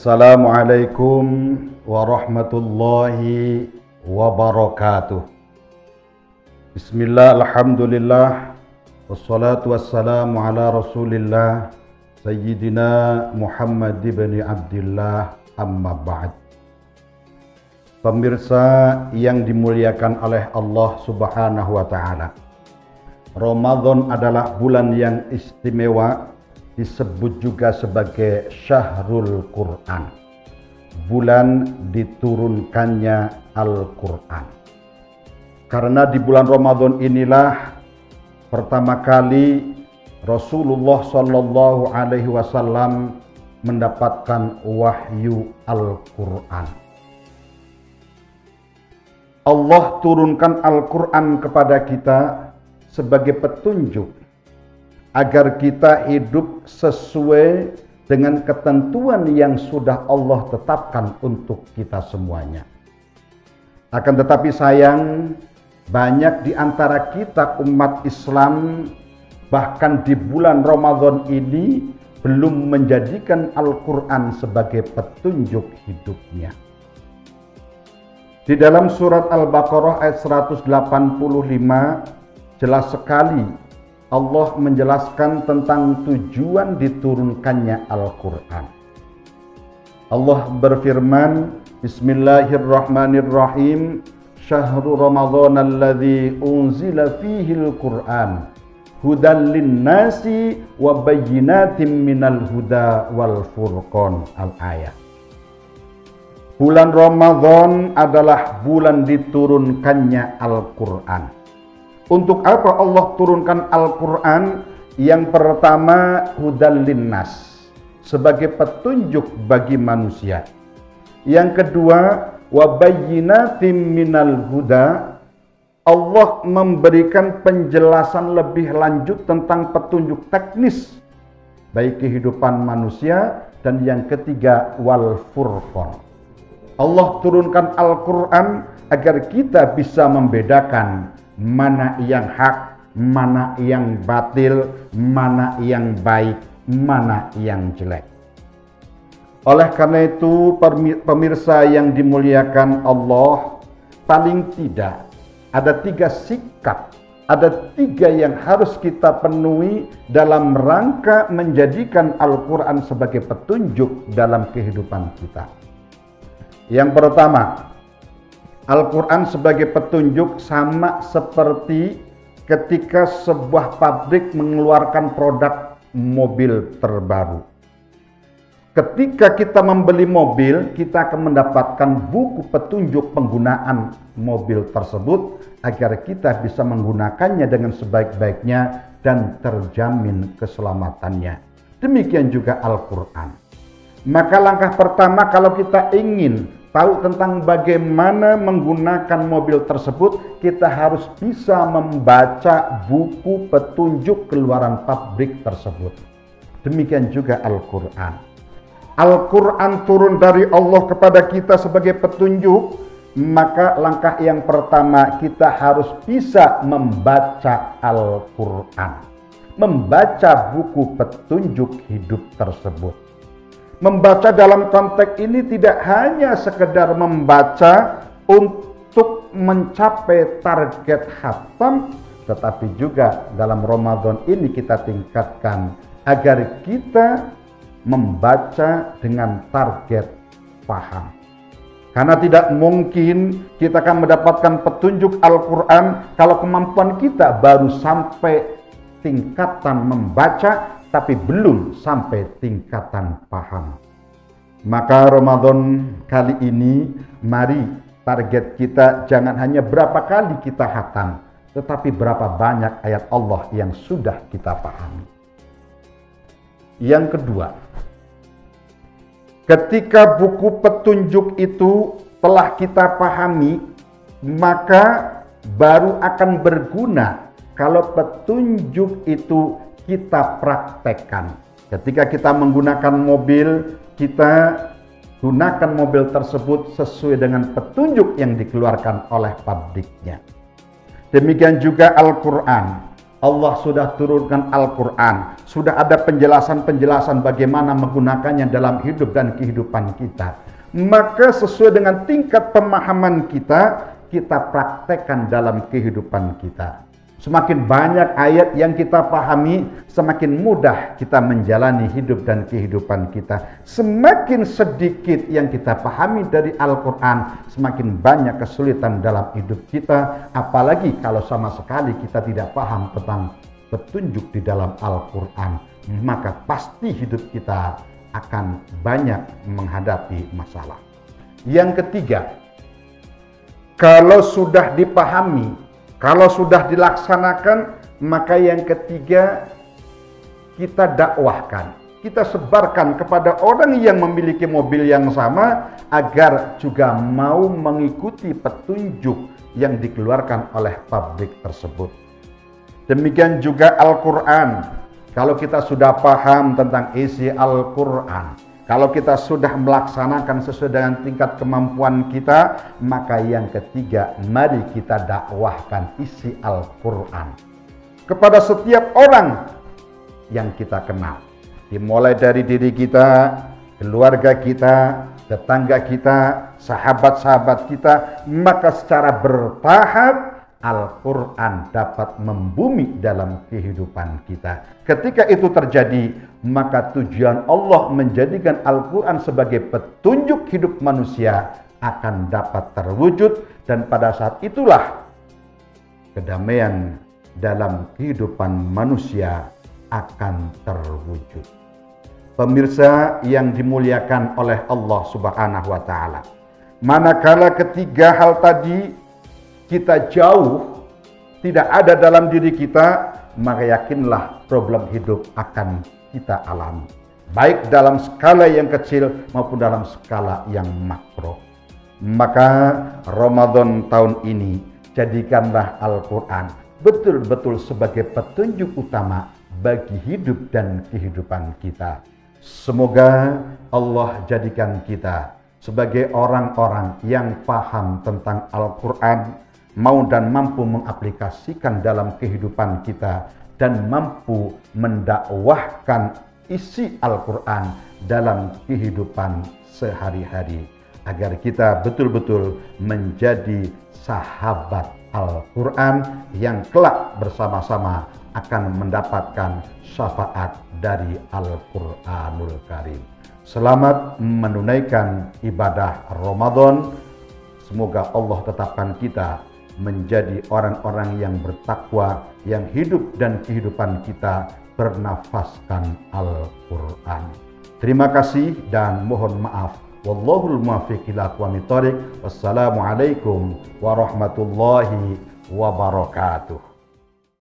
Assalamualaikum warahmatullahi wabarakatuh. Bismillah, alhamdulillah, wassalatu wassalamu ala rasulillah Sayyidina Muhammad ibn Abdillah, amma ba'd. Pemirsa yang dimuliakan oleh Allah Subhanahu wa ta'ala, Ramadan adalah bulan yang istimewa, disebut juga sebagai Syahrul Quran, bulan diturunkannya Al-Quran. Karena di bulan Ramadan inilah pertama kali Rasulullah Shallallahu Alaihi Wasallam mendapatkan wahyu Al-Quran. Allah turunkan Al-Quran kepada kita sebagai petunjuk agar kita hidup sesuai dengan ketentuan yang sudah Allah tetapkan untuk kita semuanya. Akan tetapi sayang, banyak di antara kita umat Islam bahkan di bulan Ramadan ini belum menjadikan Al-Quran sebagai petunjuk hidupnya. Di dalam surat Al-Baqarah ayat 185 jelas sekali Allah menjelaskan tentang tujuan diturunkannya Al-Quran. Allah berfirman, Bismillahirrahmanirrahim, Syahrul Ramadhan alladzi unzila fihil Quran hudan linnasi wa bayyinatin minal huda wal furqan. Al-ayat. Bulan Ramadan adalah bulan diturunkannya Al-Quran. Untuk apa Allah turunkan Al-Quran? Yang pertama, hudan linnas, sebagai petunjuk bagi manusia. Yang kedua, wabayyinatim minal huda, Allah memberikan penjelasan lebih lanjut tentang petunjuk teknis baik kehidupan manusia. Dan yang ketiga, wal furqan, Allah turunkan Al-Quran agar kita bisa membedakan mana yang hak, mana yang batil, mana yang baik, mana yang jelek. Oleh karena itu, pemirsa yang dimuliakan Allah, paling tidak ada 3 sikap, ada 3 yang harus kita penuhi dalam rangka menjadikan Al-Quran sebagai petunjuk dalam kehidupan kita. Yang pertama, Al-Quran sebagai petunjuk sama seperti ketika sebuah pabrik mengeluarkan produk mobil terbaru. Ketika kita membeli mobil, kita akan mendapatkan buku petunjuk penggunaan mobil tersebut agar kita bisa menggunakannya dengan sebaik-baiknya dan terjamin keselamatannya. Demikian juga Al-Quran. Maka langkah pertama kalau kita ingin tahu tentang bagaimana menggunakan mobil tersebut, kita harus bisa membaca buku petunjuk keluaran pabrik tersebut. Demikian juga Al-Quran. Al-Quran turun dari Allah kepada kita sebagai petunjuk, maka langkah yang pertama kita harus bisa membaca Al-Quran, membaca buku petunjuk hidup tersebut. Membaca dalam konteks ini tidak hanya sekedar membaca untuk mencapai target khatam, tetapi juga dalam Ramadan ini kita tingkatkan agar kita membaca dengan target paham. Karena tidak mungkin kita akan mendapatkan petunjuk Al-Quran kalau kemampuan kita baru sampai tingkatan membaca tapi belum sampai tingkatan paham. Maka Ramadan kali ini, mari target kita jangan hanya berapa kali kita khatam, tetapi berapa banyak ayat Allah yang sudah kita pahami. Yang kedua, ketika buku petunjuk itu telah kita pahami, maka baru akan berguna kalau petunjuk itu kita praktekkan. Ketika kita menggunakan mobil, kita gunakan mobil tersebut sesuai dengan petunjuk yang dikeluarkan oleh pabriknya. Demikian juga Al-Quran. Allah sudah turunkan Al-Quran, sudah ada penjelasan-penjelasan bagaimana menggunakannya dalam hidup dan kehidupan kita. Maka sesuai dengan tingkat pemahaman kita, kita praktekkan dalam kehidupan kita. Semakin banyak ayat yang kita pahami, semakin mudah kita menjalani hidup dan kehidupan kita. Semakin sedikit yang kita pahami dari Al-Quran, semakin banyak kesulitan dalam hidup kita. Apalagi kalau sama sekali kita tidak paham tentang petunjuk di dalam Al-Quran, maka pasti hidup kita akan banyak menghadapi masalah. Yang ketiga, kalau sudah dipahami, kalau sudah dilaksanakan, maka yang ketiga, kita dakwahkan. Kita sebarkan kepada orang yang memiliki mobil yang sama, agar juga mau mengikuti petunjuk yang dikeluarkan oleh pabrik tersebut. Demikian juga Al-Quran. Kalau kita sudah paham tentang isi Al-Quran, kalau kita sudah melaksanakan sesuai dengan tingkat kemampuan kita, maka yang ketiga, mari kita dakwahkan isi Al-Quran kepada setiap orang yang kita kenal. Dimulai dari diri kita, keluarga kita, tetangga kita, sahabat-sahabat kita, maka secara bertahap Al-Quran dapat membumi dalam kehidupan kita. Ketika itu terjadi, maka tujuan Allah menjadikan Al-Quran sebagai petunjuk hidup manusia akan dapat terwujud, dan pada saat itulah kedamaian dalam kehidupan manusia akan terwujud. Pemirsa yang dimuliakan oleh Allah Subhanahu wa Ta'ala, manakala ketiga hal tadi kita jauh, tidak ada dalam diri kita, maka yakinlah problem hidup akan kita alami, baik dalam skala yang kecil maupun dalam skala yang makro. Maka Ramadan tahun ini, jadikanlah Al-Quran betul-betul sebagai petunjuk utama bagi hidup dan kehidupan kita. Semoga Allah jadikan kita sebagai orang-orang yang paham tentang Al-Quran, mau dan mampu mengaplikasikan dalam kehidupan kita, dan mampu mendakwahkan isi Al-Quran dalam kehidupan sehari-hari, agar kita betul-betul menjadi sahabat Al-Quran yang kelak bersama-sama akan mendapatkan syafaat dari Al-Quranul Karim. Selamat menunaikan ibadah Ramadan. Semoga Allah tetapkan kita menjadi orang-orang yang bertakwa, yang hidup dan kehidupan kita bernafaskan Al-Quran. Terima kasih dan mohon maaf. Wallahul muwaffiq ila aqwamit thoriq. Wassalamualaikum warahmatullahi wabarakatuh.